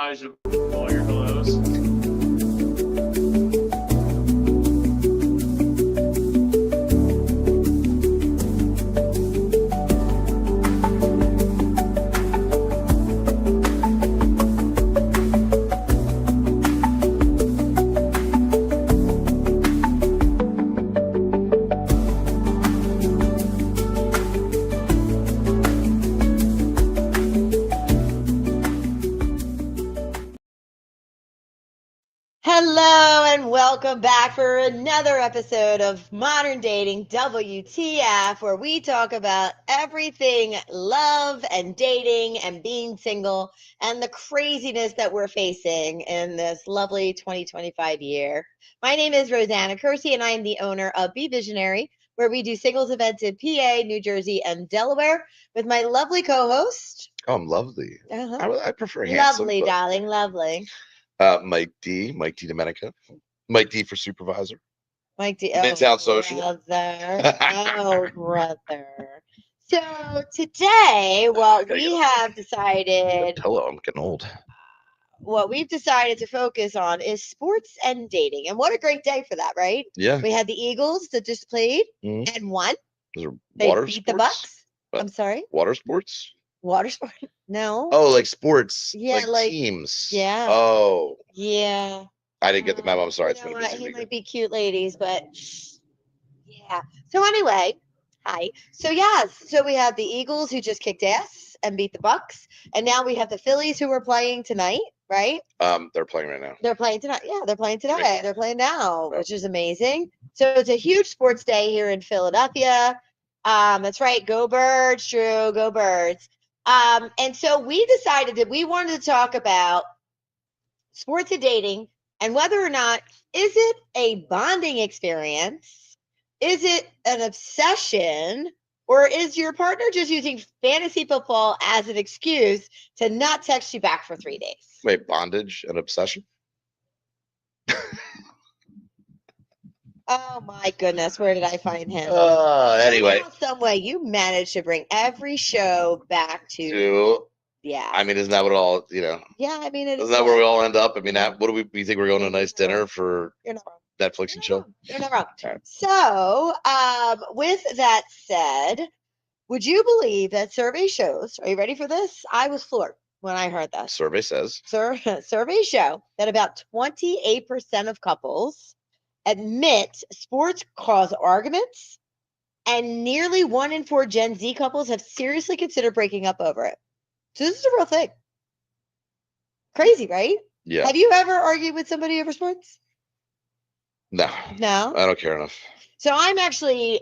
montage of all your hellos. Hello and welcome back for another episode of Modern Dating WTF, where we talk about everything love and dating and being single and the craziness that we're facing in this lovely 2025 year. My name is Rosanna Curci and I am the owner of BeVisionary, where we do singles events in PA, New Jersey, and Delaware with my lovely co-host. Oh, I'm lovely. Uh-huh. I prefer handsome. Lovely, darling, lovely. Mike D Domenica. Mike D for supervisor. Mike D. Midtown Social. Brother. Oh, brother. So today, what we have decided, Hello, I'm getting old. what we've decided to focus on is sports and dating. And what a great day for that, right? Yeah. We had the Eagles that just played Mhm. and won. Those are They water beat the sports? Bucks. What? I'm sorry. Water sports? Water sport? No. Oh, like sports. Yeah, like teams. yeah. Oh, Yeah. I didn't get the memo. I'm sorry. You It's know been a what? busy He weekend. might be cute ladies, but yeah. So anyway, hi. So yes, so we have the Eagles who just kicked ass and beat the Bucks, and now we have the Phillies who are playing tonight, right? They're playing right now. They're playing tonight. Yeah, they're playing today. Right. They're playing now, Wow. which is amazing. So it's a huge sports day here in Philadelphia. That's right. Go Birds, Drew. Go Birds. And so we decided that we wanted to talk about sports and dating and whether or not is it a bonding experience? Is it an obsession? Or is your partner just using fantasy football as an excuse to not text you back for 3 days? Wait, bondage and obsession? Oh my goodness, where did I find him? Anyway. Somehow, some way, you managed to bring every show back to yeah. I mean, isn't that what it all, Yeah, I mean, it isn't that where we all end up? I mean, Yeah. what do we think we're going to a nice dinner for You're not wrong. Netflix and chill? You're not wrong. Right. So, with that said, would you believe that survey shows, are you ready for this? I was floored when I heard that. Survey says. Surveys show that about 28% of couples admit sports cause arguments, and nearly 1 in 4 Gen Z couples have seriously considered breaking up over it. So this is a real thing. Crazy, right? Yeah. Have you ever argued with somebody over sports? No. No? I don't care enough. So I'm actually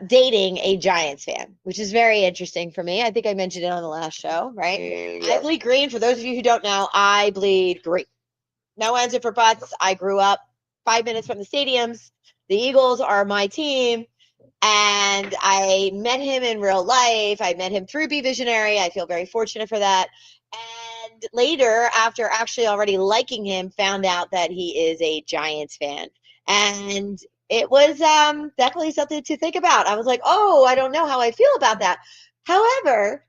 dating a Giants fan, which is very interesting for me. I think I mentioned it on the last show, right? Yeah. I bleed green. For those of you who don't know, I bleed green. No ands or buts. I grew up 5 minutes from the stadiums. The Eagles are my team. And I met him in real life. I met him through BeVisionary. I feel very fortunate for that. And later, after actually already liking him, found out that he is a Giants fan. And it was definitely something to think about. I was like, oh, I don't know how I feel about that. However,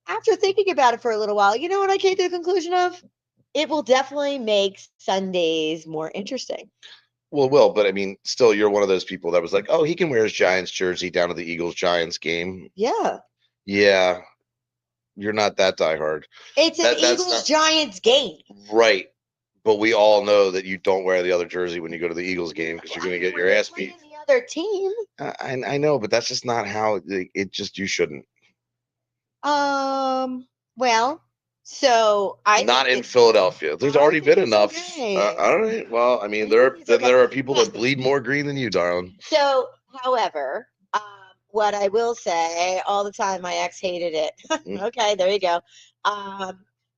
after thinking about it for a little while, you know what I came to the conclusion of? It will definitely make Sundays more interesting. Well, it will, but I mean, still, you're one of those people that was like, oh, he can wear his Giants jersey down to the Eagles-Giants game. Yeah. Yeah. You're not that diehard. It's an Eagles-Giants game. Right. But we all know that you don't wear the other jersey when you go to the Eagles game because you're going to get your ass beat. The other team. I know, but that's just not how it just, you shouldn't. Well, so I not in Philadelphia. There's already been enough. Okay. All right. Well, I mean, there are people that bleed more green than you, darling. So, however, what I will say all the time, my ex hated it. Okay, there you go.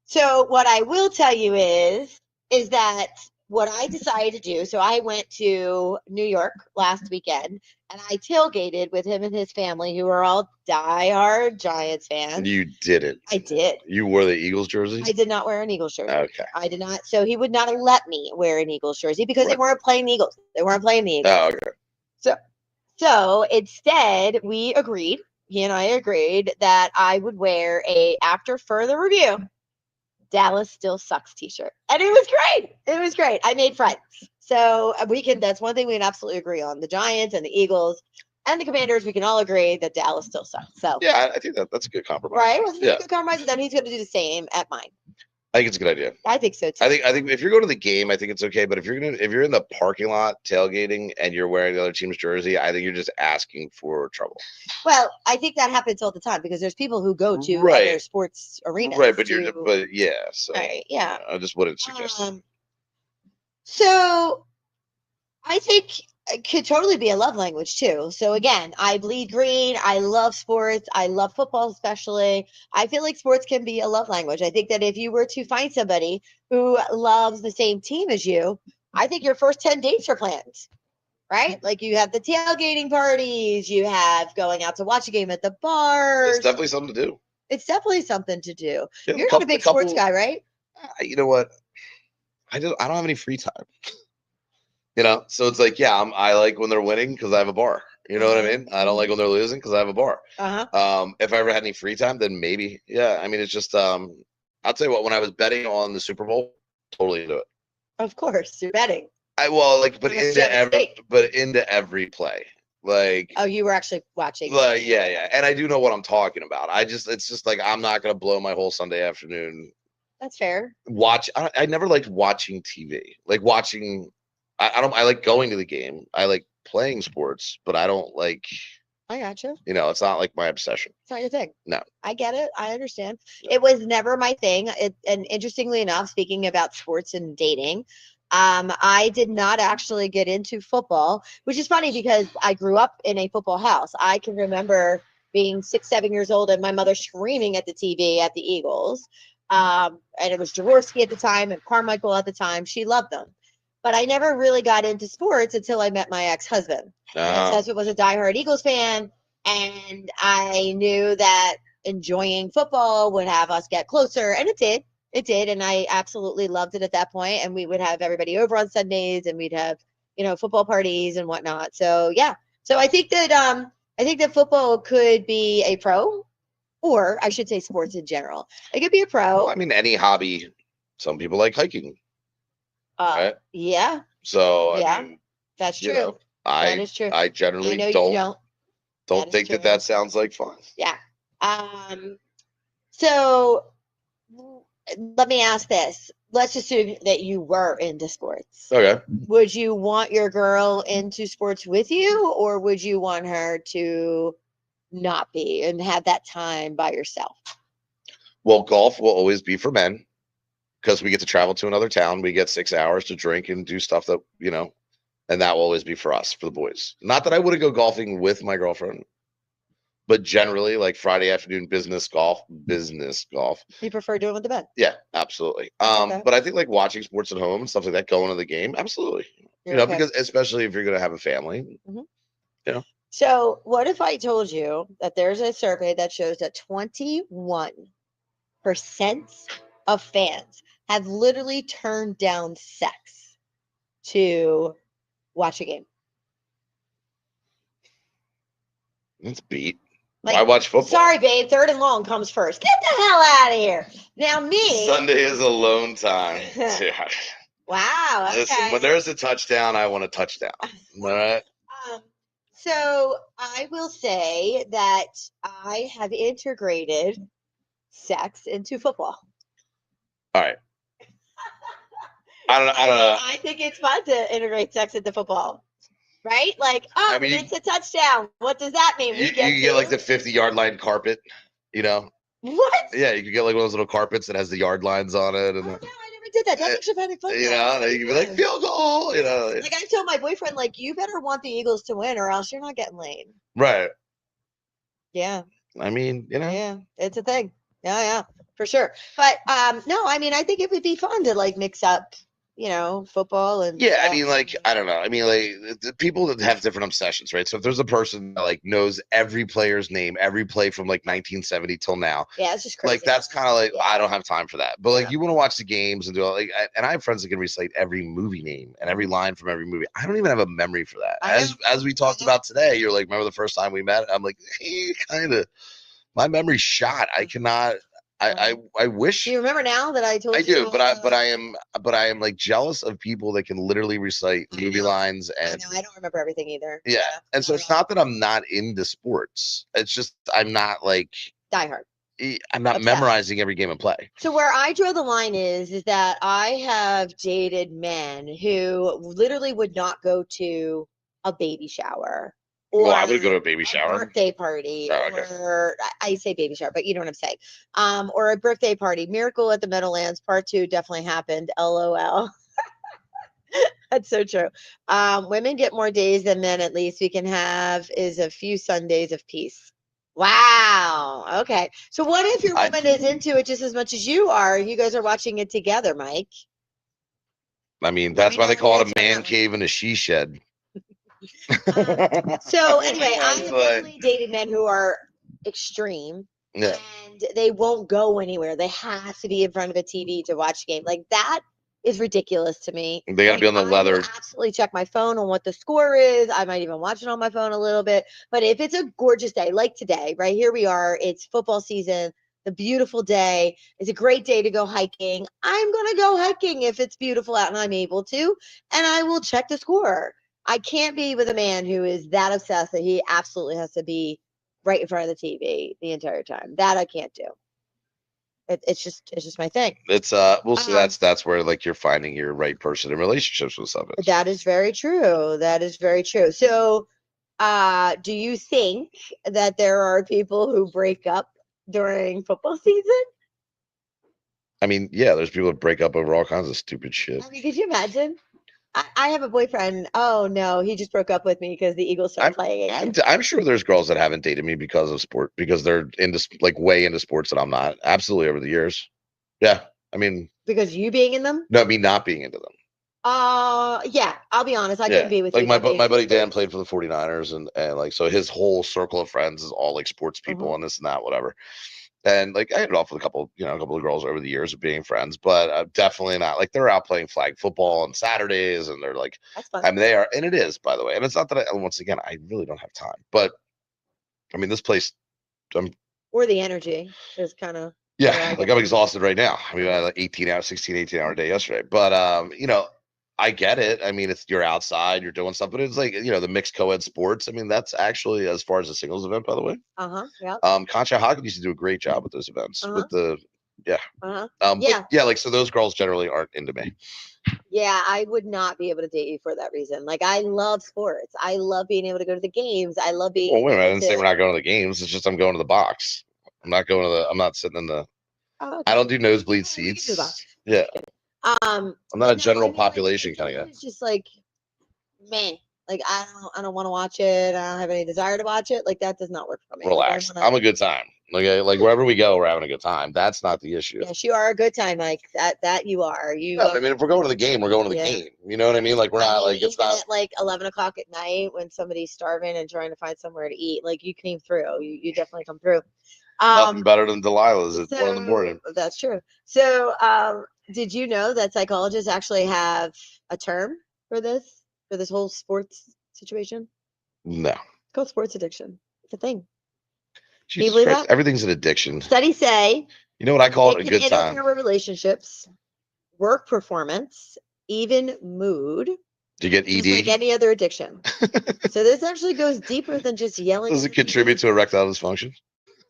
So what I will tell you is that what I decided to do, so I went to New York last weekend and I tailgated with him and his family who are all diehard Giants fans. You didn't. I did. You wore the Eagles jersey? I did not wear an Eagles jersey. Okay. I did not. So he would not let me wear an Eagles jersey because they weren't playing the Eagles. They weren't playing the Eagles. Oh, okay. So instead, we agreed, he and I agreed that I would wear after further review, Dallas still sucks t-shirt. And it was great. It was great. I made friends. So that's one thing we can absolutely agree on. The Giants and the Eagles and the Commanders, we can all agree that Dallas still sucks. So Yeah, I think that's a good compromise. right? Wasn't it Yeah. a good compromise? And then he's gonna do the same at mine. I think it's a good idea. I think so too. I think if you're going to the game, I think it's okay. But if you're in the parking lot tailgating and you're wearing the other team's jersey, I think you're just asking for trouble. Well, I think that happens all the time because there's people who go to Right. other sports arenas. Right, but yeah. So right, yeah. I just wouldn't suggest it. So I think it could totally be a love language too. So again, I bleed green. I love sports. I love football, especially. I feel like sports can be a love language. I think that if you were to find somebody who loves the same team as you, I think your first 10 dates are planned, right? Like you have the tailgating parties, you have going out to watch a game at the bars. It's definitely something to do. It's definitely something to do. Yeah, You're not a big sports guy, right? You know what? I don't have any free time. You know, so it's like, yeah, I like when they're winning because I have a bar. You know what I mean? I don't like when they're losing because I have a bar. If I ever had any free time, then maybe, yeah. I mean, it's just, I'll tell you what. When I was betting on the Super Bowl, totally into it. Of course, you're betting. But into every play. Like, oh, you were actually watching. Like, yeah, and I do know what I'm talking about. It's just like I'm not gonna blow my whole Sunday afternoon. That's fair. I never liked watching TV. Like watching. I like going to the game. I like playing sports, but I don't like. I gotcha. You know, it's not like my obsession. It's not your thing. No. I get it. I understand. Yeah. It was never my thing. And interestingly enough, speaking about sports and dating, I did not actually get into football, which is funny because I grew up in a football house. I can remember being 6, 7 years old and my mother screaming at the TV at the Eagles. And it was Jaworski at the time and Carmichael at the time. She loved them. But I never really got into sports until I met my ex-husband. My ex-husband was a diehard Eagles fan, and I knew that enjoying football would have us get closer, and it did. It did, and I absolutely loved it at that point. And we would have everybody over on Sundays, and we'd have, football parties and whatnot. So yeah. So I think that football could be a pro, or I should say sports in general. It could be a pro. Well, I mean, any hobby. Some people like hiking. Right? Yeah. So yeah, I mean, that's true. That is true. I generally don't think that sounds like fun. Yeah. So let me ask this. Let's assume that you were into sports. Okay. Would you want your girl into sports with you, or would you want her to not be and have that time by yourself? Well, golf will always be for men. Because we get to travel to another town, we get 6 hours to drink and do stuff that, and that will always be for us, for the boys. Not that I wouldn't go golfing with my girlfriend, but generally, like Friday afternoon business golf. You prefer doing it with the men? Yeah, absolutely. Okay. But I think like watching sports at home and stuff like that, going to the game, absolutely. Because especially if you're going to have a family, So what if I told you that there's a survey that shows that 21% of fans have literally turned down sex to watch a game? It's beat. I watch football. Sorry, babe. 3rd and long comes first. Get the hell out of here. Now me. Sunday is alone time. Wow. Okay. Listen, when there's a touchdown, I want a touchdown. All right. So I will say that I have integrated sex into football. All right. I don't know. I think it's fun to integrate sex into football, right? Like, it's a touchdown. What does that mean? You can get like the 50-yard line carpet, What? Yeah, you could get like one of those little carpets that has the yard lines on it. And no, I never did that. That's actually kind of fun. You can be like, field goal, Like I told my boyfriend, like, you better want the Eagles to win or else you're not getting laid. Right. Yeah. I mean, Yeah, it's a thing. Yeah, for sure. But no, I mean, I think it would be fun to like mix up, football and I mean, like, I don't know. I mean, like, the people that have different obsessions, right? So if there's a person that like knows every player's name, every play from like 1970 till now, it's just crazy. Like that's kind of like I don't have time for that. But like you want to watch the games and do all like, and I have friends that can recite every movie name and every line from every movie. I don't even have a memory for that. As we talked about today, you're like, remember the first time we met? I'm like, kind of. My memory's shot. I cannot. I wish. Do you remember now that I told I you? do, but I am like jealous of people that can literally recite movie lines I and know, I don't remember everything either. yeah. And so it's not that I'm not into sports. It's just I'm not like Die hard. I'm not Obsessed. memorizing every game of play. So where I draw the line is that I have dated men who literally would not go to a baby shower or Well, I would go to a baby shower. birthday party, Oh, okay. or I say baby shower, but you know what I'm saying. Or a birthday party. Miracle at the Meadowlands Part 2 definitely happened. LOL. That's so true. Women get more days than men. At least we can have is a few Sundays of peace. Wow. Okay. So what if your woman is into it just as much as you are? You guys are watching it together, Mike. I mean, that's why they call it a man cave and a she shed. So anyway, I have definitely dated men who are extreme. Yeah. And they won't go anywhere. They have to be in front of a TV to watch a game. Like that is ridiculous to me. They got to be on the leather. I will absolutely check my phone on what the score is. I might even watch it on my phone a little bit. But if it's a gorgeous day, like today, right here we are, it's football season, the beautiful day. It's a great day to go hiking. I'm going to go hiking if it's beautiful out and I'm able to, and I will check the score. I can't be with a man who is that obsessed that he absolutely has to be right in front of the TV the entire time. That I can't do. It's just my thing. It's we'll see. That's where like you're finding your right person in relationships with something. That is very true. That is very true. So, do you think that there are people who break up during football season? I mean, yeah, there's people that break up over all kinds of stupid shit. I mean, could you imagine? I have a boyfriend. Oh no, he just broke up with me because the Eagles started playing. I'm sure there's girls that haven't dated me because of sport, because they're into like way into sports that I'm not. Absolutely, over the years. Yeah, I mean, because you being in them? No, me not being into them. Yeah, I'll be honest. I couldn't be with you. Like my buddy Dan played for the 49ers, and like so his whole circle of friends is all like sports people and this and that, whatever. And like I had it off with a couple of girls over the years of being friends, but definitely not like they're out playing flag football on Saturdays, and they're like, that's fun. I mean, they are, and it is, by the way, and it's not that once again I really don't have time, but I mean this place, or the energy is kind of like I'm exhausted right now. I mean, I had like 18-hour day yesterday, but I get it. I mean, you're outside, you're doing stuff, but it's like, the mixed co-ed sports. I mean, that's actually, as far as a singles event, by the way. Yeah. Concha Hawkins used to do a great job with those events with the, yeah. But yeah, like, so those girls generally aren't into me. Yeah, I would not be able to date you for that reason. Like, I love sports. I love being able to go to the games. I love being. Well, wait a minute. I didn't say we're not going to the games. It's just I'm going to the box. I'm not sitting in the. Oh, okay. I don't do nosebleed seats. Yeah. I'm not a general population kind of guy. It's just like, man, like I don't want to watch it. I don't have any desire to watch it. Like that does not work for me. Relax. I'm a good time. Like wherever we go, we're having a good time. That's not the issue. Yes, you are a good time, Mike. That you are. I mean, if we're going to the game, we're going to the game. You know what I mean? Like we're not like it's not at like 11 o'clock at night when somebody's starving and trying to find somewhere to eat. Like you came through. You definitely come through. Nothing better than Delilah's at 1 a.m. That's true. So, did you know that psychologists actually have a term for this whole sports situation? No. It's called sports addiction. It's a thing. Jesus, can you believe that? Everything's an addiction. Studies say. You know what I call it? A good time. Interfere with relationships, work performance, even mood. Do you get ED? Just like any other addiction. So this actually goes deeper than just yelling. Does it contribute to erectile dysfunction?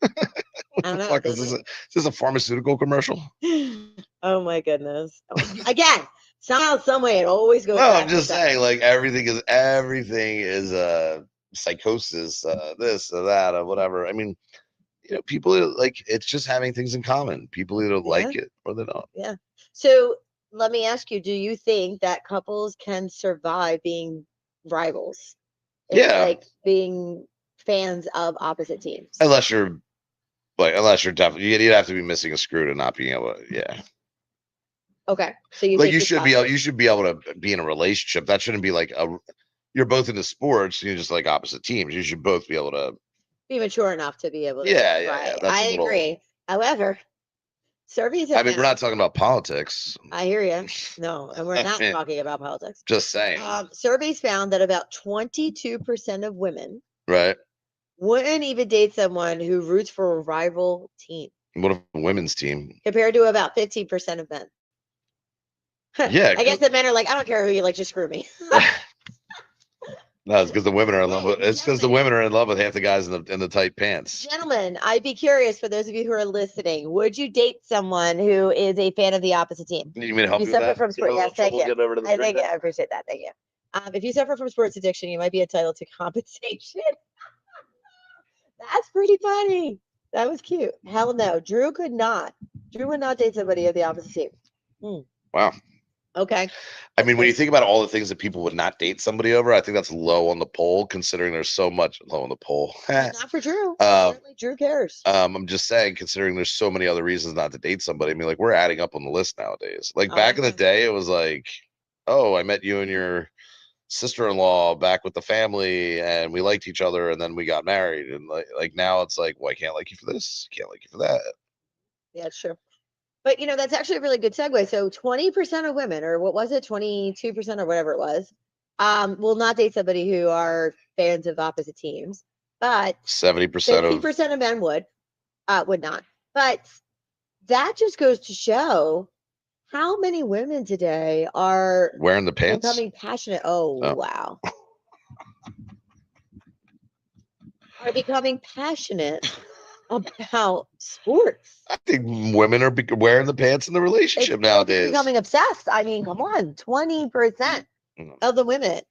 I don't know. Is this a pharmaceutical commercial? Oh my goodness! Again, somehow, some way, it always goes. No, I'm just saying, like everything is psychosis, this or that or whatever. I mean, people like it's just having things in common. People either like it or they don't. Yeah. So let me ask you: do you think that couples can survive being rivals? Like being fans of opposite teams. Unless you're definitely, you'd have to be missing a screw to not being able to. Yeah. Okay. So you should be able to be in a relationship. That shouldn't be like you're both into sports. You're just like opposite teams. You should both be able to be mature enough to be able to. Yeah. I agree. However, surveys. I mean, we're not talking about politics. I hear you. No, and we're not talking about politics. Just saying. Surveys found that about 22% of women wouldn't even date someone who roots for a rival team. What if a women's team? Compared to about 15% of men. Yeah. I guess the men are like, I don't care who you like, just screw me. No, it's because the women are in love with. It's because the women are in love with half the guys in the tight pants. Gentlemen, I'd be curious for those of you who are listening. Would you date someone who is a fan of the opposite team? You mean to help you you with suffer that? from sports? Yes, thank you. Thank you. I I appreciate that. Thank you. If you suffer from sports addiction, you might be entitled to compensation. That's pretty funny. That was cute. Hell no, Drew could not. Drew would not date somebody of the opposite team. Wow. Okay. I mean, when you think about all the things that people would not date somebody over, I think that's low on the poll, considering there's so much low on the poll. Not for Drew. Apparently, Drew cares. I'm just saying, considering there's so many other reasons not to date somebody. I mean, like we're adding up on the list nowadays. Like back in the day, it was like, oh, I met you and your sister-in-law back with the family, and we liked each other, and then we got married. And like now, it's like, well, I can't like you for this, can't like you for that. Yeah, it's true. But that's actually a really good segue. So 20% of women, or what was it, 22% or whatever it was, will not date somebody who are fans of opposite teams. But 70% of men would not. But that just goes to show how many women today are wearing the pants, becoming passionate. Oh. Wow. Are becoming passionate about sports. I think women are wearing the pants in the relationship nowadays. Becoming obsessed. I mean, come on, 20% of the women.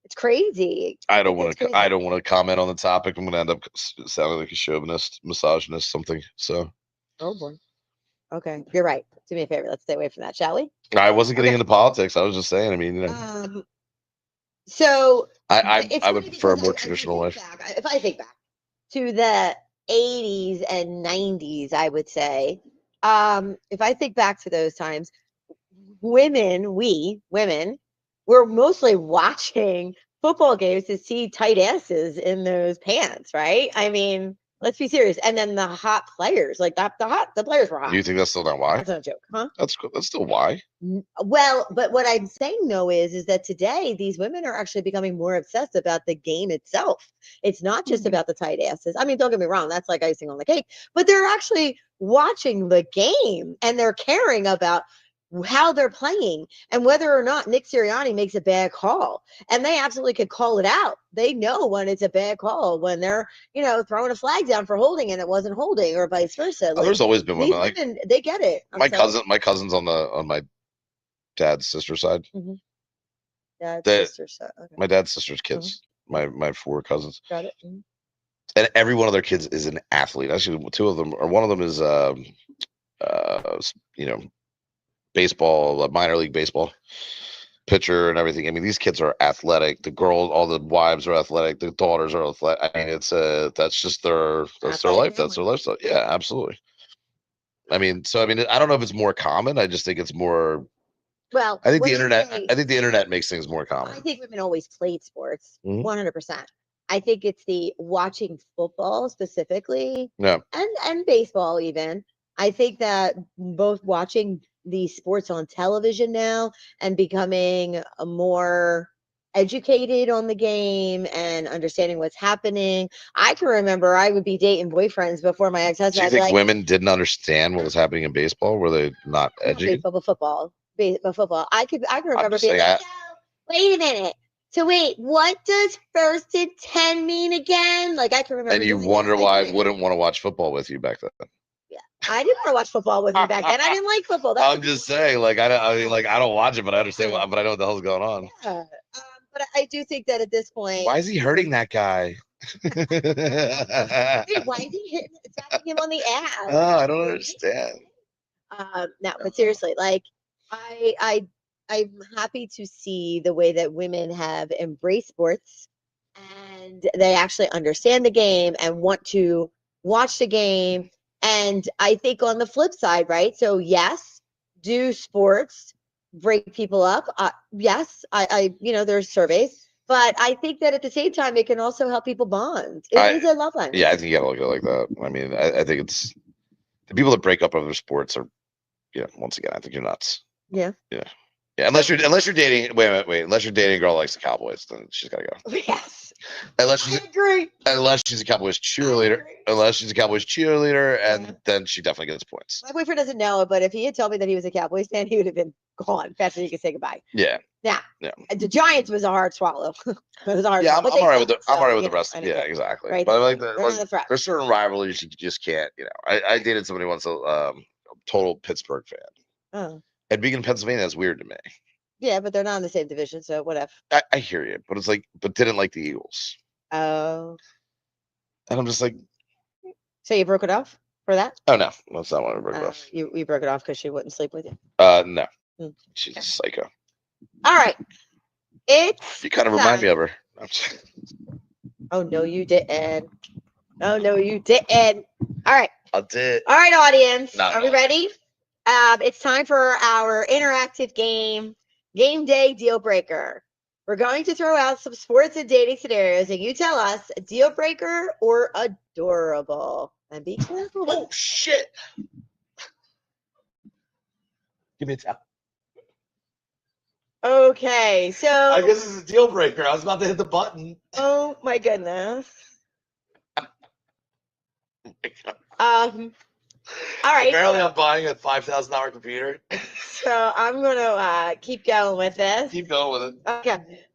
It's crazy. I don't want to comment on the topic. I'm going to end up sounding like a chauvinist, misogynist, something. So. Oh boy. Okay, you're right. Do me a favor. Let's stay away from that, shall we? I wasn't getting into politics. I was just saying. I mean, so I would prefer a more traditional life. If I think back to the 80s and 90s, I would say, if I think back to those times, women were mostly watching football games to see tight asses in those pants, right? I mean, let's be serious. And then the hot players, like the players were hot. Do you think that's still not why? That's not a joke, huh? That's cool. That's still why. Well, but what I'm saying though is that today these women are actually becoming more obsessed about the game itself. It's not just about the tight asses. I mean, don't get me wrong, that's like icing on the cake, but they're actually watching the game and they're caring about how they're playing and whether or not Nick Sirianni makes a bad call. And they absolutely could call it out. They know when it's a bad call, when they're, throwing a flag down for holding and it wasn't holding, or vice versa. Like, there's always been women like they get it. My cousins on my dad's sister's side. Mm-hmm. Sister's side. Okay. My dad's sister's kids. Mm-hmm. My 4 cousins. Got it. Mm-hmm. And every one of their kids is an athlete. Actually, 2 of them, or one of them is baseball, minor league baseball pitcher and everything. I mean, these kids are athletic. The girls, all the wives are athletic. The daughters are athletic. I mean, it's that's just their life. That's their lifestyle. Yeah, absolutely. I mean, I don't know if it's more common. I just think it's more. Well, I think the internet makes things more common. I think women always played sports, 100%. I think it's the watching football specifically, and baseball even. I think that both watching these sports on television now and becoming more educated on the game and understanding what's happening. I can remember I would be dating boyfriends before my ex-husband. Do you think women didn't understand what was happening in baseball? Were they not educated? Football. I can remember being like, wait a minute. So wait, what does 1st and 10 mean again? Like I can remember. And you wonder why I wouldn't want to watch football with you back then. Yeah, I didn't want to watch football with me back then. I didn't like football. I'm just saying, like I don't watch it, but I understand. But I know what the hell's going on. Yeah. But I do think that at this point, why is he hurting that guy? Dude, why is he tapping him on the ass? Oh, I don't understand. No, but seriously, like I'm happy to see the way that women have embraced sports and they actually understand the game and want to watch the game. And I think on the flip side, right? So yes, do sports break people up? Yes, I there's surveys, but I think that at the same time, it can also help people bond. It is a love language. Yeah, I think you gotta look at it like that. I mean, I think it's the people that break up over sports are, once again, I think you're nuts. Yeah. Yeah. Yeah, unless you're dating. Wait. Unless you're dating a girl who likes the Cowboys, then she's gotta go. Yes. Unless I she's agree. unless she's a Cowboys cheerleader. Unless she's a Cowboys cheerleader, and then she definitely gets points. My boyfriend doesn't know it, but if he had told me that he was a Cowboys fan, he would have been gone faster than he could say goodbye. Yeah. Now, Yeah. The Giants was a hard swallow. It was a hard. Yeah, swallow. I'm all right with I'm all right with the rest. And Yeah, exactly. Right, But like, they're not a threat. there's certain rivalries you just can't. I dated somebody once, a total Pittsburgh fan, Oh. and being in Pennsylvania, that's weird to me. Yeah, but they're not in the same division, so whatever. I hear you, but it's like, but didn't like the Eagles. Oh. And I'm just like, so you broke it off for that? Oh no, that's not why we broke it off. You broke it off because she wouldn't sleep with you? No, Hmm. she's a psycho. All right, it's. You kind of remind me of her. Oh no, you didn't. Oh no, you didn't. All right. I did. All right, audience. Not Are we ready? It's time for our interactive game day deal breaker. We're going to throw out some sports and dating scenarios, and you tell us deal breaker or adorable. And be careful. Oh shit! Give me a tap. Okay, so I guess this is a deal breaker. I was about to hit the button. Oh my goodness. All right. Apparently, I'm buying a $5,000 computer. So I'm gonna keep going with this. Keep going with it. Okay.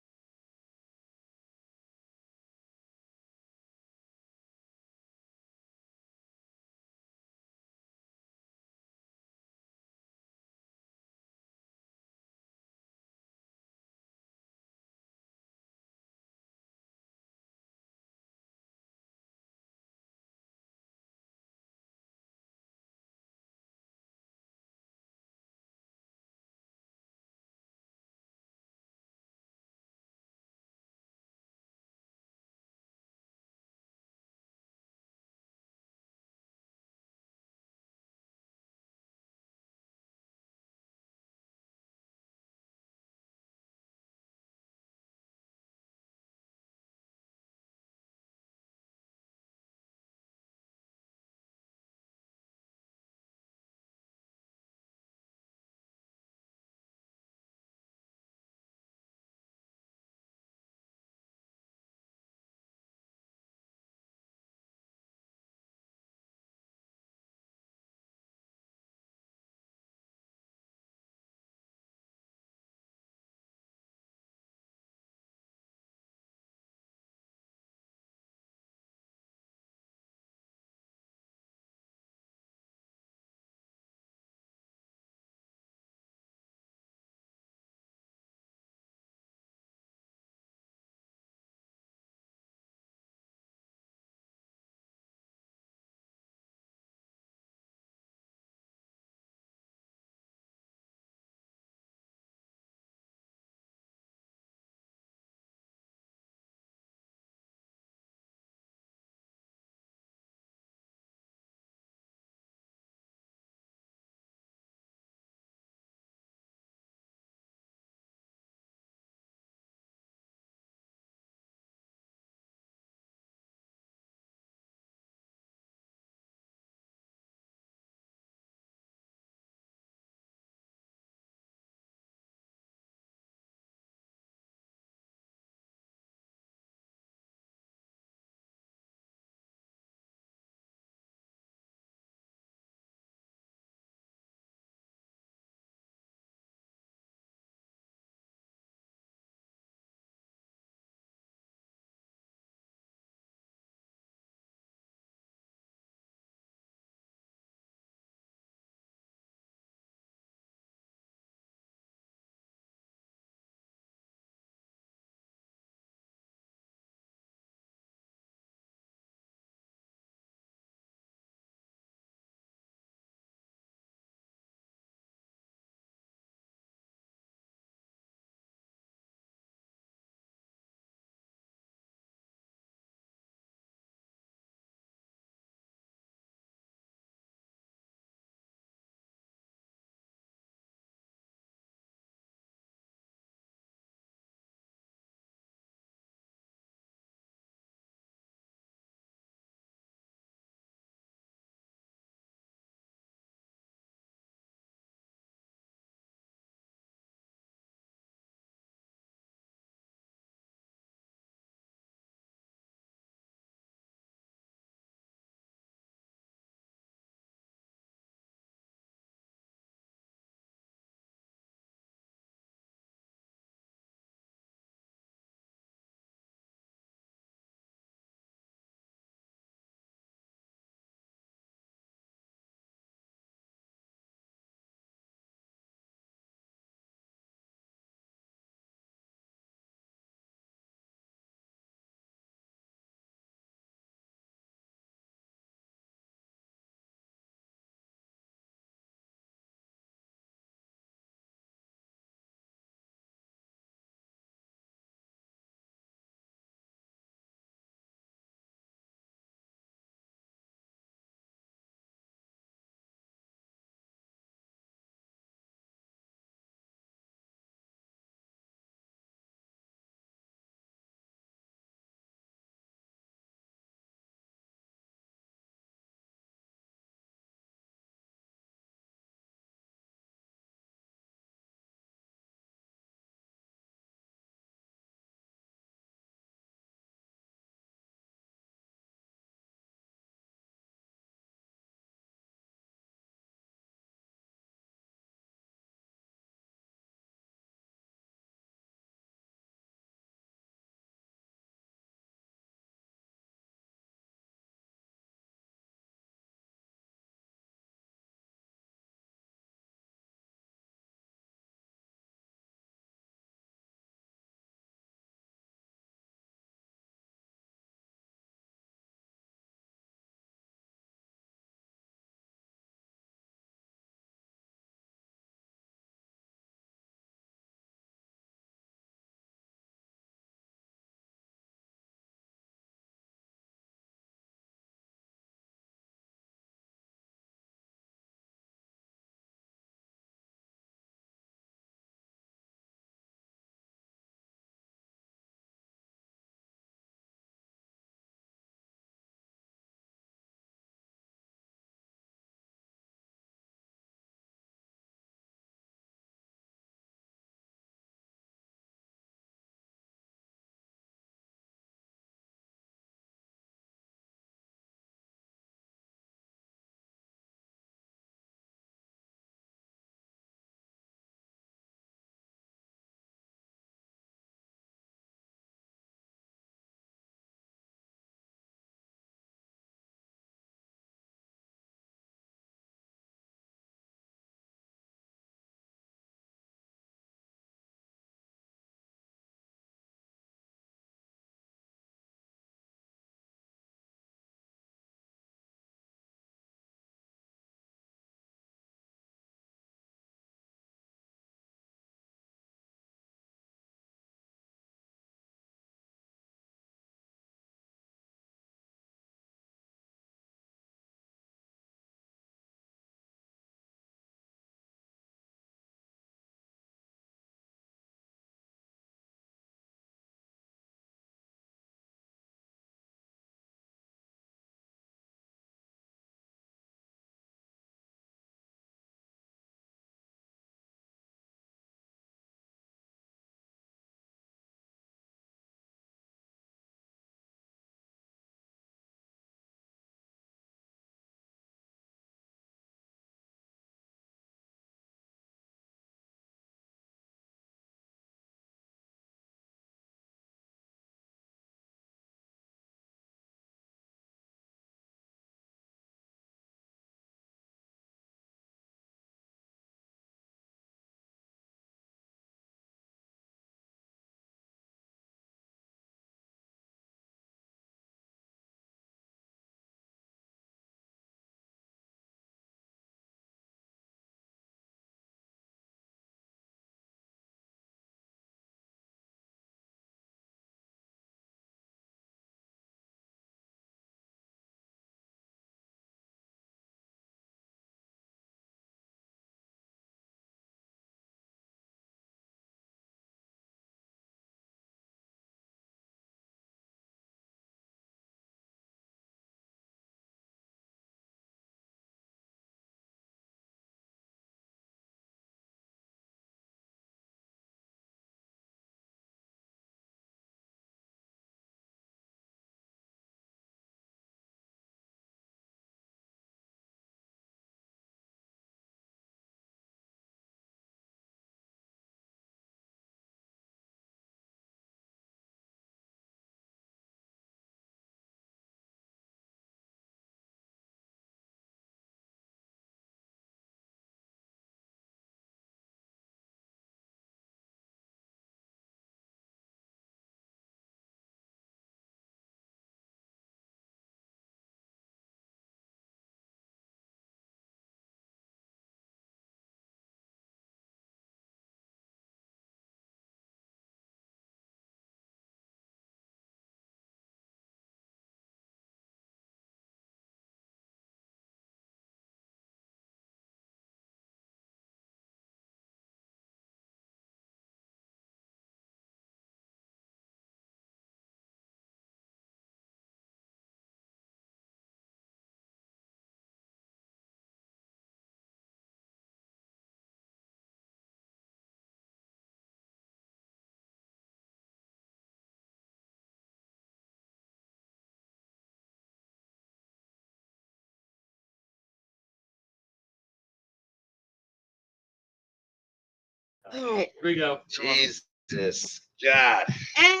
All right. Here we go. Jesus. God. And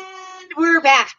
we're back.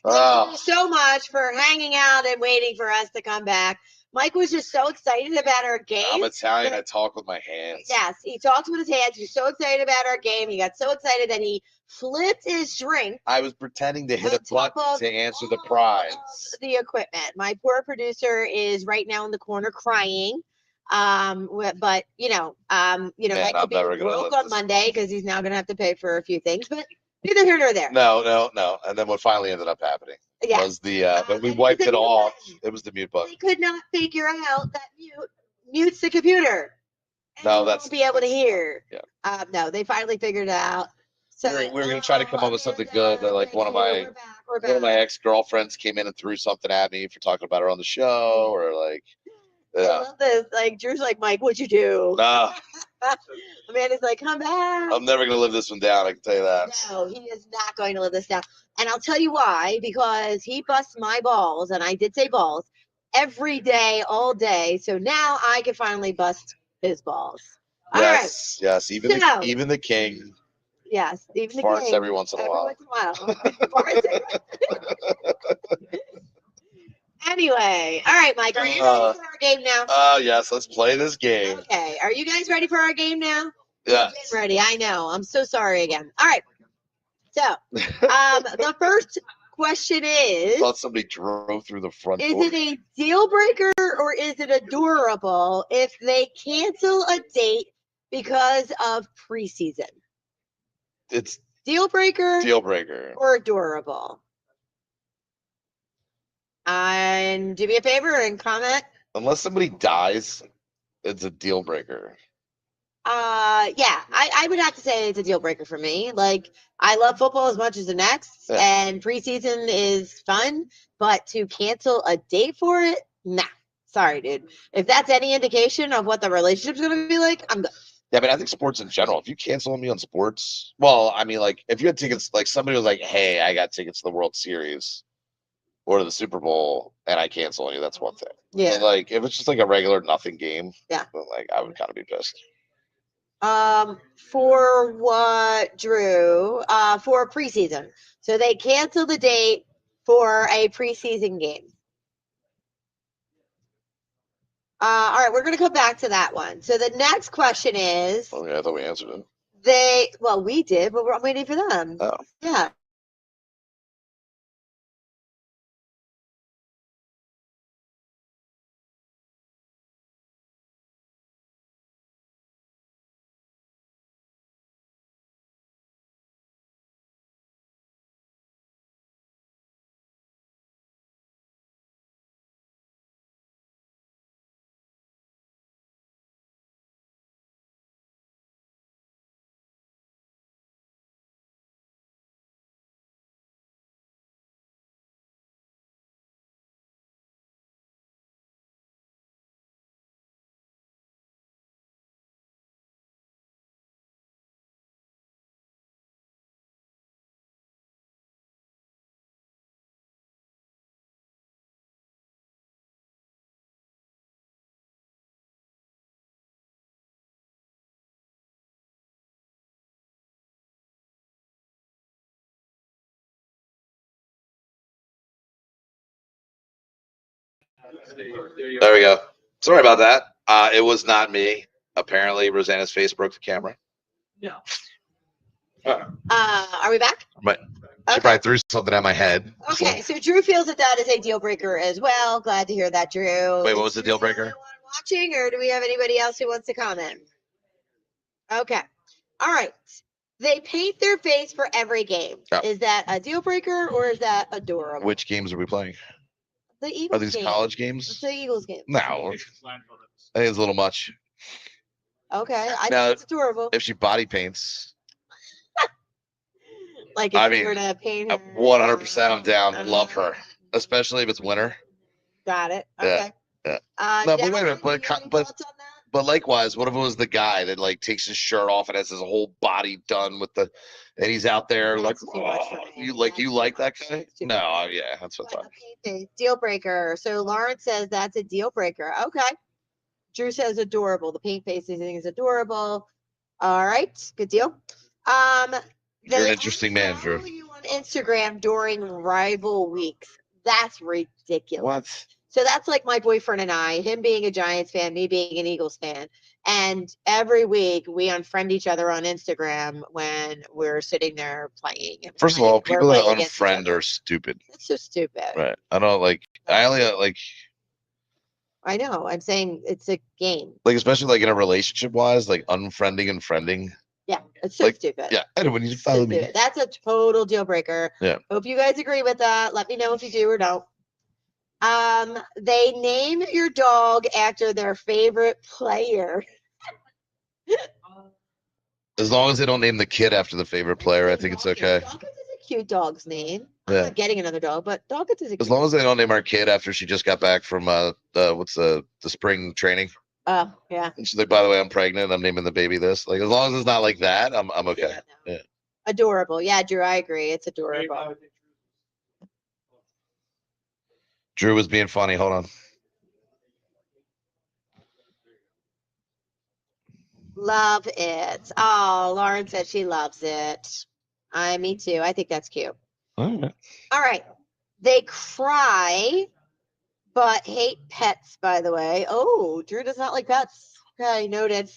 Oh. Thank you so much for hanging out and waiting for us to come back. Mike was just so excited about our game. I'm Italian. I talk with my hands. Yes, he talks with his hands. He's so excited about our game. He got so excited that he flipped his drink. I was pretending to hit a button to answer the prize. The equipment. My poor producer is right now in the corner crying. But Man, Mike will I'm be never gonna broke live on this Monday because he's now gonna have to pay for a few things. But neither here nor there. No. And then what finally ended up happening was the when we wiped it off, it was the mute button. They could not figure out that mutes the computer. No, you that's won't be able to hear. Yeah. No, they finally figured it out. So we're gonna try to come up with something good. Like one of my ex-girlfriends came in and threw something at me for talking about her on the show, or like. I love this. Like Drew's like, Mike, what'd you do? Nah. Amanda's like, come back. I'm never gonna live this one down. I can tell you that. No, he is not going to live this down. And I'll tell you why. Because he busts my balls, and I did say balls, every day, all day. So now I can finally bust his balls. Yes, all right. yes. Even the king. Yes, even the farts king. every once in a while. Anyway, all right, Mike, are you ready for our game now? Oh, yes, let's play this game. Okay, are you guys ready for our game now? Yeah. Ready, I know. I'm so sorry again. All right, so the first question is... I thought somebody drove through the front door. Is it a deal breaker or is it adorable if they cancel a date because of preseason? It's deal breaker. Deal breaker. Or adorable. And do me a favor and comment. Unless somebody dies, it's a deal breaker. Yeah, I would have to say it's a deal breaker for me. Like, I love football as much as the next, and preseason is fun, but to cancel a date for it, nah. Sorry, dude. If that's any indication of what the relationship's going to be like, I'm good. Yeah, but I think sports in general, if you cancel on me on sports, well, I mean, like, if you had tickets, like, somebody was like, hey, I got tickets to the World Series or to the Super Bowl, and I cancel on you, that's one thing. Yeah. But, like, if it's just, like, a regular nothing game, yeah, then, like, I would kind of be pissed. For what, Drew? For preseason. So they canceled the date for a preseason game. All right, we're going to come back to that one. So the next question is... Oh, yeah, I thought we answered it. Well, we did, but we're waiting for them. Oh. Yeah. There we go. Sorry about that. It was not me. Apparently, Rosanna's face broke the camera. Yeah. Are we back? But she probably threw something at my head. Okay, so Drew feels that is a deal breaker as well. Glad to hear that, Drew. Wait, what was the deal breaker? Watching, or do we have anybody else who wants to comment? Okay. All right. They paint their face for every game. Yeah. Is that a deal breaker or is that adorable? Which games are we playing? The Eagles Are these college games? It's the Eagles game. No. I think it's a little much. Okay. I think it's adorable. If she body paints. Like if you were to paint her. 100% I'm down. Love her. Especially if it's winter. Got it. Okay. Yeah. No, but wait a minute. But likewise, what if it was the guy that like takes his shirt off and has his whole body done with the, and he's out there like, you like that guy? No, yeah, that's what's up. Deal breaker. So Lawrence says that's a deal breaker. Okay. Drew says adorable. The paint face, I think, is adorable. All right, good deal. You're an They interesting man, Drew. unfollow you on Instagram during rival weeks. That's ridiculous. What? So that's like my boyfriend and I, him being a Giants fan, me being an Eagles fan. And every week we unfriend each other on Instagram when we're sitting there playing. First of all, We're people that playing against each unfriend other. are stupid. It's so stupid. Right. I don't like. I only like. I know. I'm saying it's a game. Like, especially like in a relationship wise, like unfriending and friending. Yeah, it's so Like, stupid. Yeah, I don't want you to follow me. That's a total deal breaker. Yeah. Hope you guys agree with that. Let me know if you do or don't. They name your dog after their favorite player. As long as they don't name the kid after the favorite player, I think it's okay. Dawkins is a cute dog's name. I'm Yeah. not getting another dog, but Dawkins is a cute As long as they don't name our kid after she just got back from what's the spring training. Oh, yeah. And she's like, by the way, I'm pregnant. I'm naming the baby this. Like, as long as it's not like that, I'm okay. Yeah, no. Yeah. Adorable. Yeah, Drew, I agree. It's adorable. Drew was being funny. Hold on. Love it. Oh, Lauren said she loves it. Me too. I think that's cute. All right. All right. They cry, but hate pets, by the way. Oh, Drew does not like pets. Okay, noted.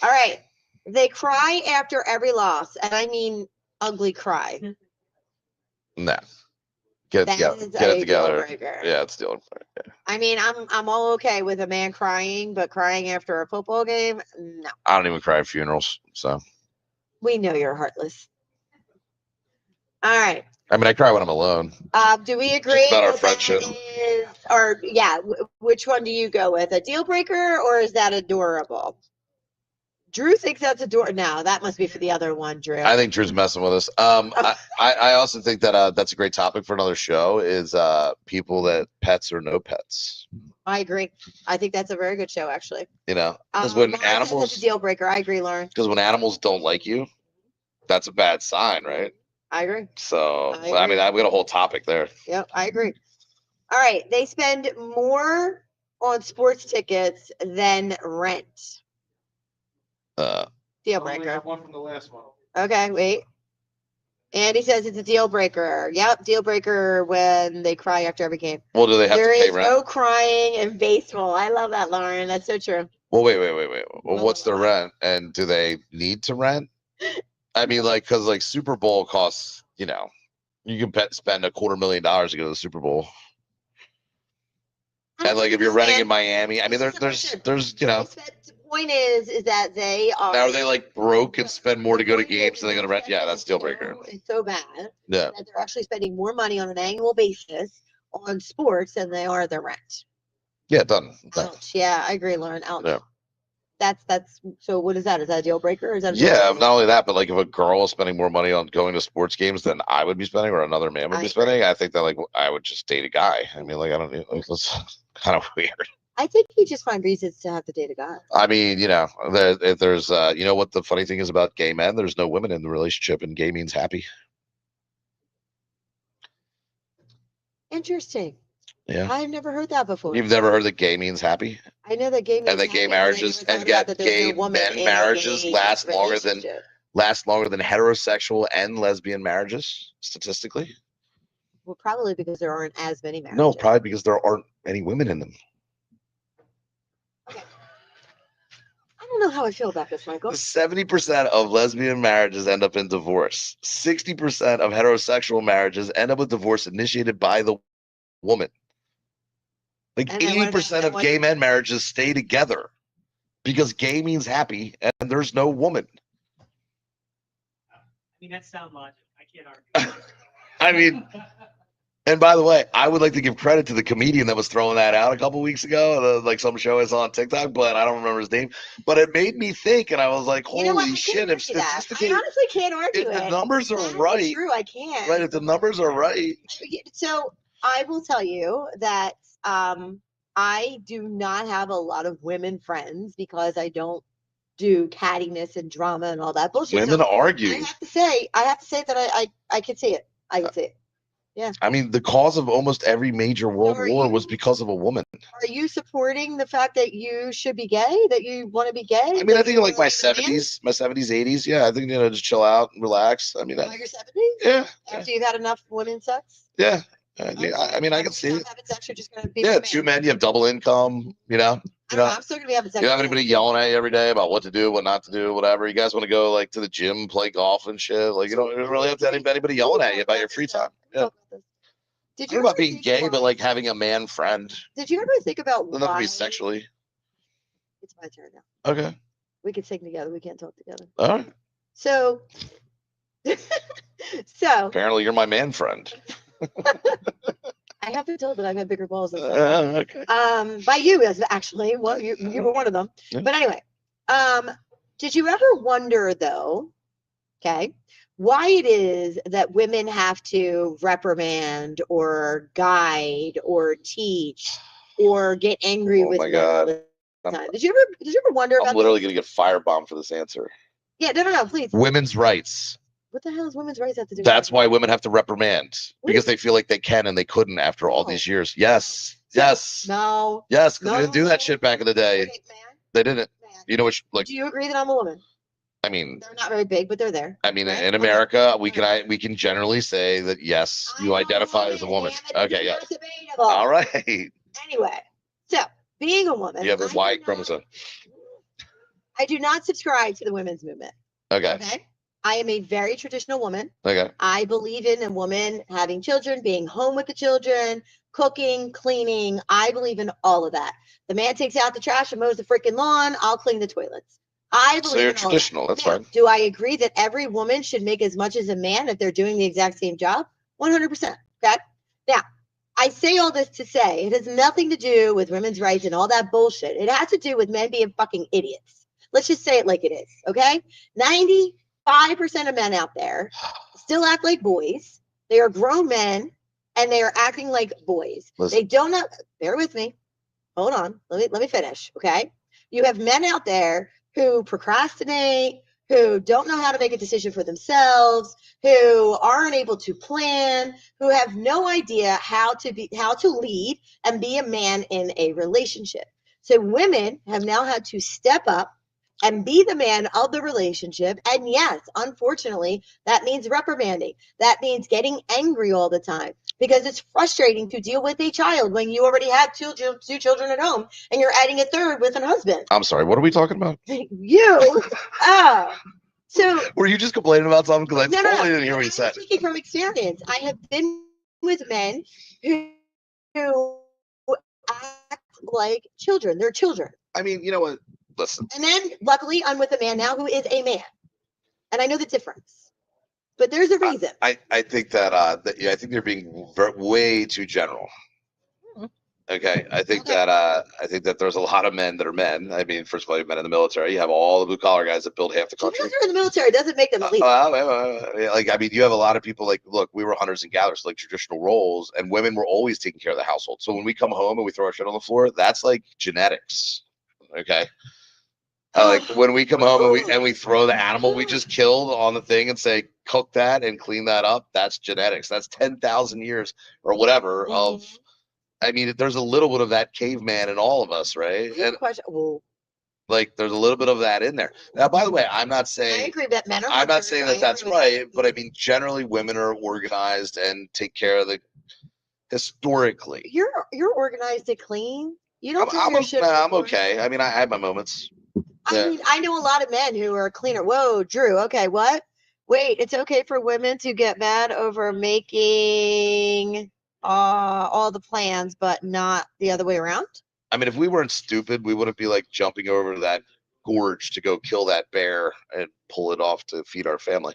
All right. They cry after every loss, and I mean ugly cry. Nah. Get it together. Get it together. Yeah, it's deal breaker. Yeah. I mean, I'm all okay with a man crying, but crying after a football game, no. I don't even cry at funerals, so. We know you're heartless. All right. I mean, I cry when I'm alone. Do we agree about our friendship? Which one do you go with? A deal breaker, or is that adorable? Drew thinks that's adorable. No, that must be for the other one, Drew. I think Drew's messing with us. I also think that that's a great topic for another show. Is people that pets or no pets. I agree. I think that's a very good show, actually. You know, because when animals, that's a deal breaker. I agree, Lauren. Because when animals don't like you, that's a bad sign, right? I agree. So I mean, I've got a whole topic there. Yep, I agree. All right, they spend more on sports tickets than rent. Deal breaker. One from the last one. Okay, wait. Andy says it's a deal breaker. Yep, deal breaker when they cry after every game. Well, do they have to pay rent? There is no crying in baseball. I love that, Lauren. That's so true. Well, wait. Well, what's the rent? And do they need to rent? I mean, like, because like Super Bowl costs, you know, you can spend $250,000 to go to the Super Bowl. And like, if you're renting in Miami, I mean, there's, you know. The point is that they are. Now, are they like broke and spend more to go to games than they're going to rent? Yeah, that's deal breaker. It's so bad. Yeah. That they're actually spending more money on an annual basis on sports than they are their rent. Yeah, done. Ouch. Yeah, I agree, Lauren. Ouch. Yeah. That's so. What is that? Is that a deal breaker? Or is that not only that, but like if a girl is spending more money on going to sports games than I would be spending, or another man would be spending, I think that like I would just date a guy. I mean, like I don't know, that's kind of weird. I think you just find reasons to have to date a guy. I mean, you know, there's you know what the funny thing is about gay men? There's no women in the relationship, and gay means happy. Interesting. Yeah. I've never heard that before. You've never heard that gay means happy? I know that gay means and that gay marriages and gay men marriages last longer than heterosexual and lesbian marriages statistically. Well, probably because there aren't as many marriages. No, probably because there aren't any women in them. Okay. I don't know how I feel about this, Michael. 70% of lesbian marriages end up in divorce. 60% of heterosexual marriages end up with divorce initiated by the woman. Like 80% of gay men marriages stay together because gay means happy and there's no woman. I mean, that's sound logic. I can't argue. I mean, and by the way, I would like to give credit to the comedian that was throwing that out a couple weeks ago. Like some show I saw on TikTok, but I don't remember his name. But it made me think, and I was like, holy shit. If statistically, I honestly can't argue if the numbers are right. True, I can't. Right, if the numbers are right. So I will tell you that I do not have a lot of women friends because I don't do cattiness and drama and all that bullshit. Women argue. I have to say that I can see it. I can see it. Yeah. I mean, the cause of almost every major world war was because of a woman. Are you supporting the fact that you should be gay? That you want to be gay? I mean, I think in like my 70s, 80s, yeah, I think, just chill out and relax. I mean, your 70s? Yeah. After you've had enough women's sex? Yeah. I mean, I can see it. Having sex, you're just gonna be Two men, you have double income, I'm still gonna be having sex. You don't have anybody yelling at you every day about what to do, what not to do, whatever. You guys want to go like to the gym, play golf and shit. Like, you don't really have to have anybody yelling at you about your free time. Yeah. Did I don't know about being gay, but like having a man friend. Did you ever think about doesn't have to be sexually? It's my turn now. Okay. We can sing together. We can't talk together. All right. So apparently you're my man friend. I have been told that I've had bigger balls than okay. By you, actually. Well, you were one of them. Yeah. But anyway, did you ever wonder though, okay, why it is that women have to reprimand or guide or teach or get angry with men all the time? Did you ever wonder about I'm literally gonna get firebombed for this answer. Yeah, no, please. Women's rights. What the hell does women's rights have to do with That's why women have to reprimand, because they feel like they can and they couldn't after all these years. Yes. Yes. No. Yes, because they didn't do that shit back in the day. Okay, they didn't. You know which do you agree that I'm a woman? I mean, they're not very big, but they're there. I mean, right? In America, we can generally say that yes, you identify as a woman. Okay, yeah. All right. Anyway, so being a woman, you have a Y chromosome. I do not subscribe to the women's movement. Okay. I am a very traditional woman. Okay. I believe in a woman having children, being home with the children, cooking, cleaning. I believe in all of that. The man takes out the trash and mows the freaking lawn. I'll clean the toilets. I believe so you're traditional. That's fine. Do I agree that every woman should make as much as a man if they're doing the exact same job? 100%. Okay. Now, I say all this to say it has nothing to do with women's rights and all that bullshit. It has to do with men being fucking idiots. Let's just say it like it is. Okay. 95% of men out there still act like boys. They are grown men and they are acting like boys. Listen. They don't know. Bear with me. Hold on. Let me finish. Okay. You have men out there who procrastinate, who don't know how to make a decision for themselves, who aren't able to plan, who have no idea how to lead and be a man in a relationship. So women have now had to step up and be the man of the relationship. And yes, unfortunately, that means reprimanding. That means getting angry all the time because it's frustrating to deal with a child when you already have two children at home and you're adding a third with a husband. I'm sorry, what are we talking about? You. So were you just complaining about something? Because I totally didn't hear what you said. I'm speaking from experience. I have been with men who act like children. They're children. I mean, you know what? Listen. And then, luckily, I'm with a man now who is a man, and I know the difference. But there's a reason. I think that I think they're being way too general. Okay, I think that there's a lot of men that are men. I mean, first of all, you men in the military. You have all the blue collar guys that build half the country. Because they're in the military doesn't make them elite. Like, I mean, you have a lot of people. Like, look, we were hunters and gatherers, like traditional roles, and women were always taking care of the household. So when we come home and we throw our shit on the floor, that's like genetics. Okay. Like when we come home and we throw the animal we just killed on the thing and say cook that and clean that up, that's genetics. That's 10,000 years or whatever of. I mean, there's a little bit of that caveman in all of us, right? And like, there's a little bit of that in there. Now, by the way, I'm not saying I agree that men are. I'm not saying that that's right, but I mean, generally, women are organized and take care of the. Historically, you're organized and clean. You don't. I'm okay. I mean, I have my moments. I mean, I know a lot of men who are cleaner. Whoa, Drew. Okay, what? Wait, it's okay for women to get mad over making all the plans, but not the other way around? I mean, if we weren't stupid, we wouldn't be like jumping over that gorge to go kill that bear and pull it off to feed our family.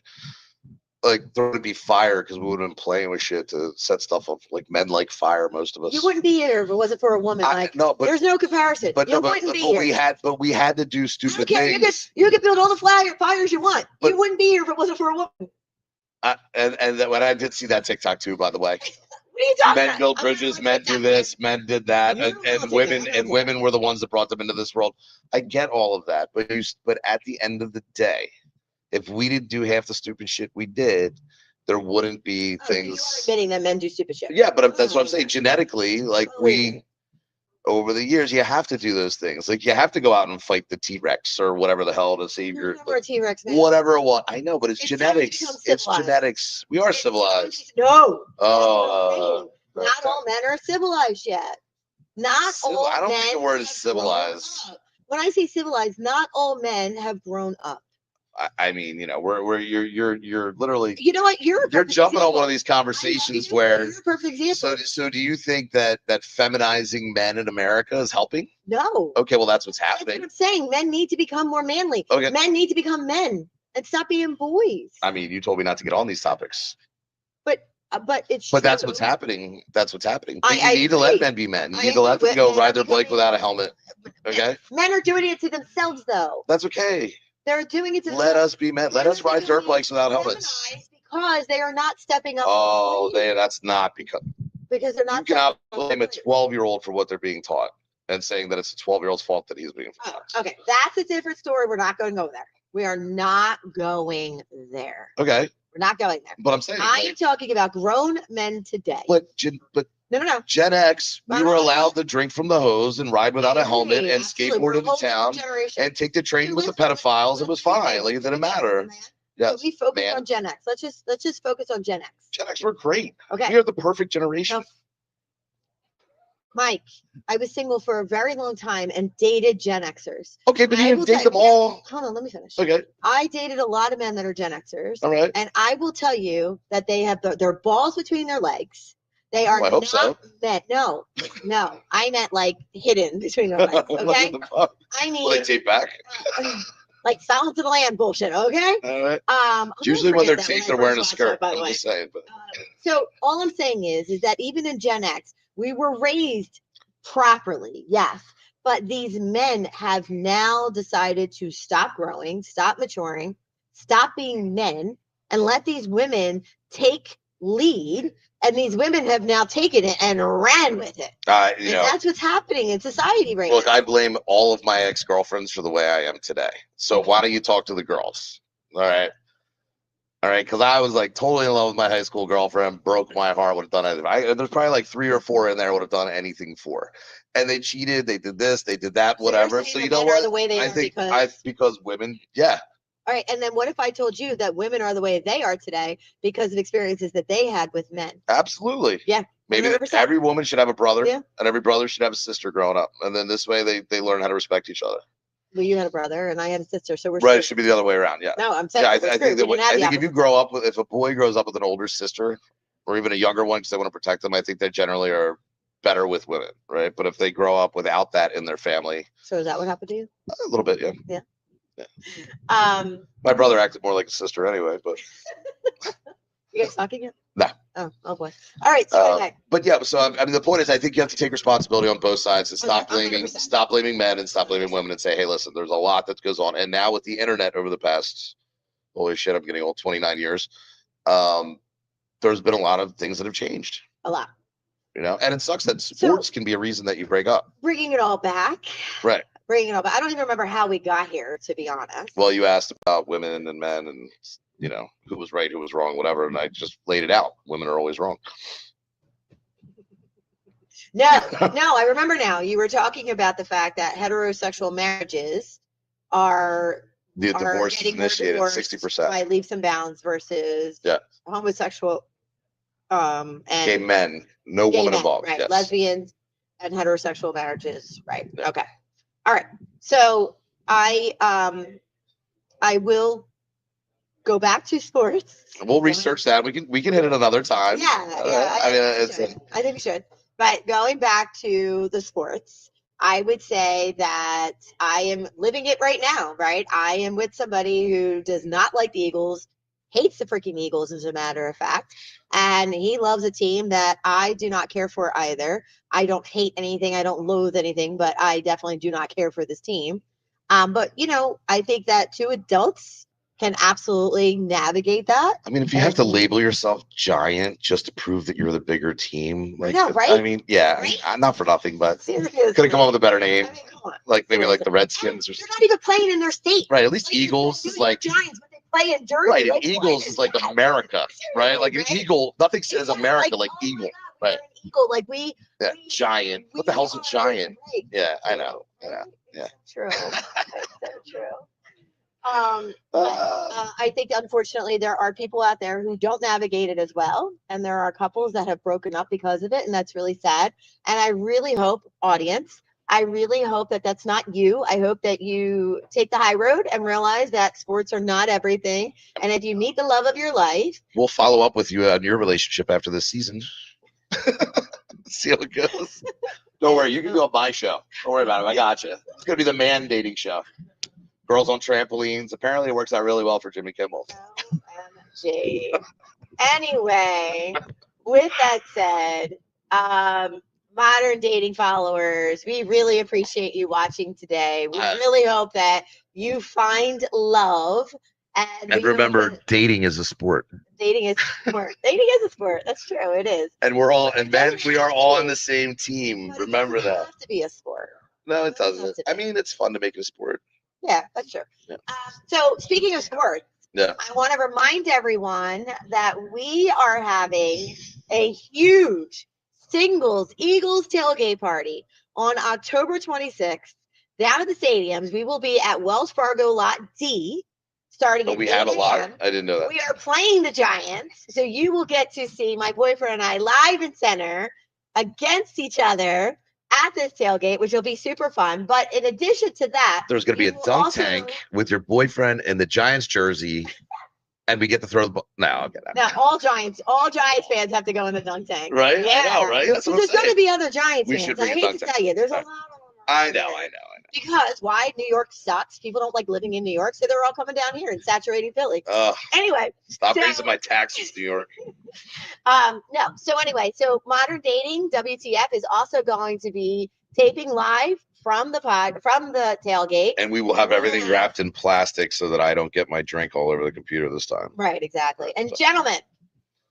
Like, there would be fire because we would have been playing with shit to set stuff up. Like, men like fire, most of us. You wouldn't be here if it wasn't for a woman. There's no comparison. But we had to do stupid things. You could build all the fires you want. You wouldn't be here if it wasn't for a woman. And when I did see that TikTok too, by the way. What are you talking about? Men build bridges, men do this, men did that, and women were the ones that brought them into this world. I get all of that, but at the end of the day, if we didn't do half the stupid shit we did, there wouldn't be Oh, so you are things. admitting that men do stupid shit. Yeah, but that's what I'm saying. Genetically, like Totally. over the years, you have to do those things. Like you have to go out and fight the T-Rex or whatever the hell to save your We're T-Rex, man. whatever it was. I know, but it's It's time to genetics. become It's civilized. genetics. We are civilized. No. Oh, Not all men are civilized yet. Not all I don't men think the word is have grown civilized. up. When I say civilized, not all men have grown up. I mean, you know, you're literally You know what? You're jumping on one of these conversations where. You're a perfect example. So do you think that feminizing men in America is helping? No. Okay, well that's what's That's happening. what I'm saying. Men need to become more manly. Okay. Men need to become men and stop being boys. I mean, you told me not to get on these topics. But it's But true. that's what's happening. That's what's happening. I You need to let agree. men be men. You I need to let agree, them go but ride their men are bike without a helmet. Okay? Men are doing it to themselves, though. That's okay. They're doing it to Let us be men. Let us ride dirt bikes without helmets. Because they are not stepping up. Oh, that's not because they're not. you cannot blame a 12-year-old for what they're being taught and saying that it's a 12-year-old's fault that he's being taught. Okay, that's a different story. We're not going to go there. We are not going there. Okay. We're not going there. But I'm saying I am talking about grown men today. But No. Gen X, we were allowed to drink from the hose and ride without a helmet and Absolutely. skateboard into town and take the train with the pedophiles. It was fine. Like it didn't matter. Yes, we focus on Gen X. Let's just focus on Gen X. Gen X were great. Okay. We are the perfect generation. No. Mike, I was single for a very long time and dated Gen Xers. Okay, but you didn't date them all. Hold on, let me finish. Okay. I dated a lot of men that are Gen Xers. All right. And I will tell you that they have their balls between their legs. They are not men. No, I meant like hidden between their legs. Okay. I mean, will they tape back? Like Silence of the Land bullshit. Okay. All right. Usually when they're taped, they're wearing a skirt. I'm just saying. But. So all I'm saying is that even in Gen X, we were raised properly, yes. But these men have now decided to stop growing, stop maturing, stop being men, and let these women take lead. And these women have now taken it and ran with it. And that's what's happening in society right now. Look, I blame all of my ex-girlfriends for the way I am today. So why don't you talk to the girls? All right. Because I was like totally in love with my high school girlfriend, broke my heart, would have done anything. There's probably like 3 or 4 in there would have done anything for. And they cheated, they did this, they did that, whatever. So you know what? The way they I think because women, yeah. All right, and then what if I told you that women are the way they are today because of experiences that they had with men? Absolutely. Yeah. Maybe 100%. Every woman should have a brother, and every brother should have a sister growing up. And then this way they learn how to respect each other. Well, you had a brother and I had a sister, so we're right. It should be the other way around. Yeah. No, I'm saying I think if you grow up with, if a boy grows up with an older sister or even a younger one because they want to protect them, I think they generally are better with women, right? But if they grow up without that in their family, so is that what happened to you? A little bit, yeah. Yeah. Yeah. My brother acted more like a sister anyway, but. You guys talking yet? No. Oh boy. All right. So anyway. But yeah, so I mean, the point is, I think you have to take responsibility on both sides and stop blaming men and stop blaming women and say, hey, listen, there's a lot that goes on. And now with the internet over the past, holy shit, I'm getting old, 29 years. There's been a lot of things that have changed. A lot. You know, and it sucks that sports can be a reason that you break up. Bringing it all back. Right. Bringing it all back. I don't even remember how we got here, to be honest. Well, you asked about women and men and, you know, who was right, who was wrong, whatever. And I just laid it out. Women are always wrong. No, I remember now. You were talking about the fact that heterosexual marriages are divorce is initiated 60%. By leaps and bounds versus homosexual and gay men, no woman involved. Right. Yes. Lesbians and heterosexual marriages. Right. Yeah. Okay. All right. So I will go back to sports. We'll research that. We can hit it another time. Yeah. I think we should. But going back to the sports, I would say that I am living it right now, right? I am with somebody who does not like the Eagles, hates the freaking Eagles, as a matter of fact. And he loves a team that I do not care for either. I don't hate anything. I don't loathe anything, but I definitely do not care for this team. But, you know, I think that two adults can absolutely navigate that. I mean, if you have to label yourself giant just to prove that you're the bigger team, like, I know, right? I mean, yeah, right? not for nothing, but could have come up with a better name. I mean, like maybe like the Redskins or something. They're not even playing in their state. Right, at least Eagles is like Giants, but they playing Jersey. Right, and Like, Eagles is like America, right? Like an eagle. Nothing says America like oh eagle, my God, right? we're an eagle. Like Yeah, giant. What the hell's a giant? Right. Yeah, I know. Yeah. True. That's so true. I think unfortunately there are people out there who don't navigate it as well, and there are couples that have broken up because of it, and that's really sad. And I really hope, audience, I really hope that that's not you. I hope that you take the high road and realize that sports are not everything. And if you meet the love of your life, We'll follow up with you on your relationship after this season. See how it goes. Don't worry, you can go on my show. Don't worry about it. I got you. It's gonna be the man dating show. Girls on trampolines. Apparently, it works out really well for Jimmy Kimmel. OMG. Anyway, with that said, modern dating followers, we really appreciate you watching today. We really hope that you find love. And remember, dating is a sport. Dating is a sport. Dating is a sport. That's true. It is. And we are all on the same team. But Remember it doesn't that. have to be a sport. No, it doesn't. I mean, it's fun to make it a sport. Yeah, that's true. Yeah. So speaking of sports, yeah. I want to remind everyone that we are having a huge singles Eagles tailgate party on October 26th down at the stadiums. We will be at Wells Fargo Lot D starting at 8 have a lot. a.m. I didn't know that. We are playing the Giants, so you will get to see my boyfriend and I live in center against each other at this tailgate, which will be super fun. But in addition to that, there's going to be a dunk tank with your boyfriend in the Giants jersey, and we get to throw the ball. No, I'll get out. Now, all Giants fans have to go in the dunk tank. Right? Yeah. I know, right? That's what There's going to be other Giants we fans. should bring I a hate dunk to tank. tell you, there's a lot. I know. Because why? New York sucks. People don't like living in New York, so they're all coming down here and saturating Philly. Anyway. Stop raising my taxes, New York. No. So anyway, so Modern Dating, WTF, is also going to be taping live from the tailgate. And we will have everything wrapped in plastic so that I don't get my drink all over the computer this time. Right, exactly. And gentlemen,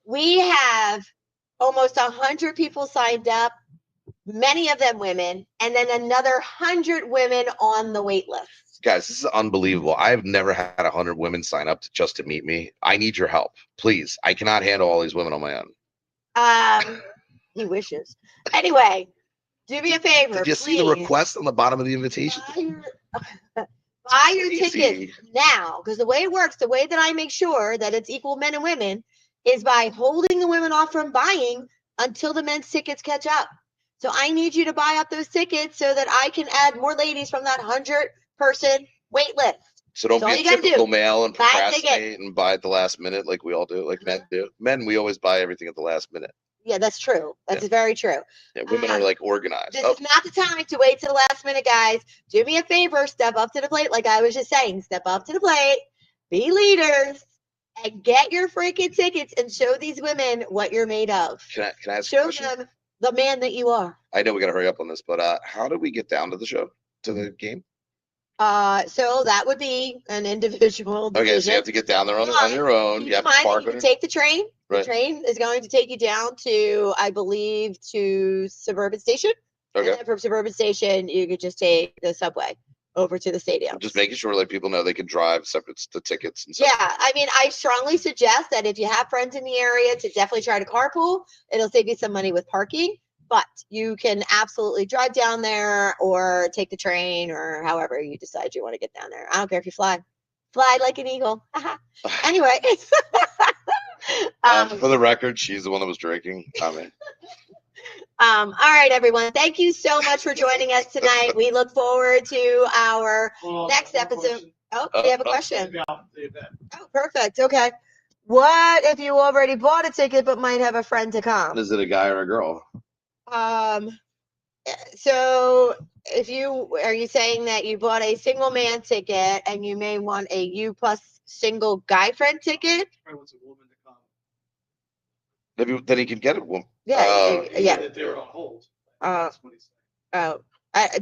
we have almost 100 people signed up, many of them women, and then another 100 women on the wait list. Guys, this is unbelievable. I've never had 100 women sign up just to meet me. I need your help, please. I cannot handle all these women on my own. He wishes. Anyway, do me a favor. Did you see the request on the bottom of the invitation? Buy your tickets now, because the way it works, the way that I make sure that it's equal men and women, is by holding the women off from buying until the men's tickets catch up. So I need you to buy up those tickets so that I can add more ladies from that 100-person wait list. So don't be a typical male and procrastinate and buy at the last minute like we all do, like men do. Men, we always buy everything at the last minute. Yeah, that's true. That's very true. Yeah, women are like organized. This is not the time to wait to the last minute, guys. Do me a favor. Step up to the plate. Like I was just saying, step up to the plate. Be leaders. And get your freaking tickets and show these women what you're made of. Can I ask show them the man that you are. I know we got to hurry up on this, but how do we get down to the show, to the game? So that would be an individual decision. Okay, so you have to get down there on your own. You have to park. You can take the train. Right. The train is going to take you down to, I believe, to Suburban Station. Okay. And then from Suburban Station, you could just take the subway over to the stadium. Just making sure like people know they can drive separate the tickets and stuff. Yeah, I mean, I strongly suggest that if you have friends in the area to definitely try to carpool. It'll save you some money with parking, but you can absolutely drive down there or take the train or however you decide you want to get down there. I don't care if you fly like an eagle. Anyway. For the record, she's the one that was drinking. All right, everyone. Thank you so much for joining us tonight. We look forward to our next episode. Oh, we have a question. Oh, perfect. Okay. What if you already bought a ticket but might have a friend to come? Is it a guy or a girl? So are you saying that you bought a single man ticket and you may want a U plus single guy friend ticket? I want a woman to come. Then he can get a woman. Yeah. Yeah. That they were on hold. That's what he's saying.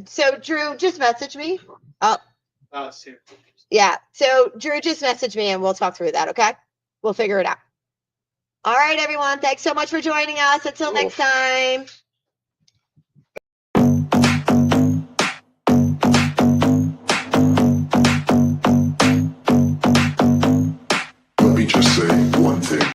So Drew, just message me. Yeah. So Drew, just message me and we'll talk through that. Okay. We'll figure it out. All right, everyone. Thanks so much for joining us. Until next time.